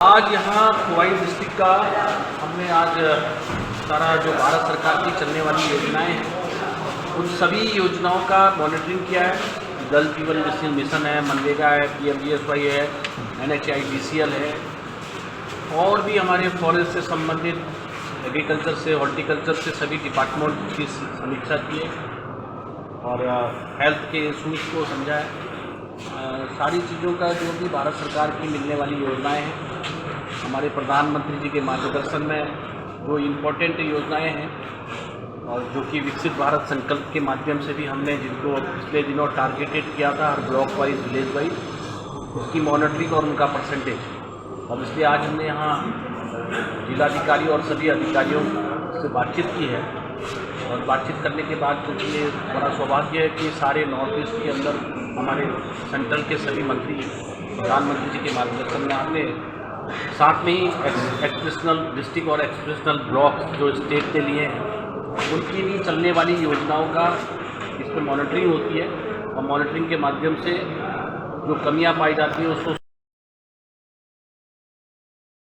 आज यहाँ खोवाई डिस्ट्रिक्ट का हमने आज सारा जो भारत सरकार की चलने वाली योजनाएं हैं उन सभी योजनाओं का मॉनिटरिंग किया है। जल जीवन मिशन है, मनरेगा है, PMGSY है, NHIDCL है और भी हमारे फॉरेस्ट से संबंधित एग्रीकल्चर से हॉर्टिकल्चर से सभी डिपार्टमेंट की समीक्षा की है और हेल्थ के इशूज़ को समझा है। सारी चीज़ों का जो भी भारत सरकार की मिलने वाली योजनाएं हैं, हमारे प्रधानमंत्री जी के मार्गदर्शन में जो इम्पोर्टेंट योजनाएं हैं और जो कि विकसित भारत संकल्प के माध्यम से भी हमने जिनको पिछले दिनों टारगेटेड किया था हर ब्लॉक वाइज विलेज वाइज, उसकी मॉनिटरिंग और उनका परसेंटेज। और इसलिए आज हमने यहाँ जिलाधिकारी और सभी अधिकारियों से बातचीत की है और बातचीत करने के बाद क्योंकि ये बड़ा सौभाग्य है कि सारे नॉर्थ ईस्ट के अंदर हमारे सेंट्रल के सभी मंत्री प्रधानमंत्री जी के मार्गदर्शन में आते हैं, साथ में ही एक्सप्रेशनल डिस्ट्रिक्ट और एक्सप्रेशनल ब्लॉक जो स्टेट के लिए हैं उनकी भी चलने वाली योजनाओं का इस पर मॉनिटरिंग होती है और मॉनिटरिंग के माध्यम से जो कमियां पाई जाती हैं उसको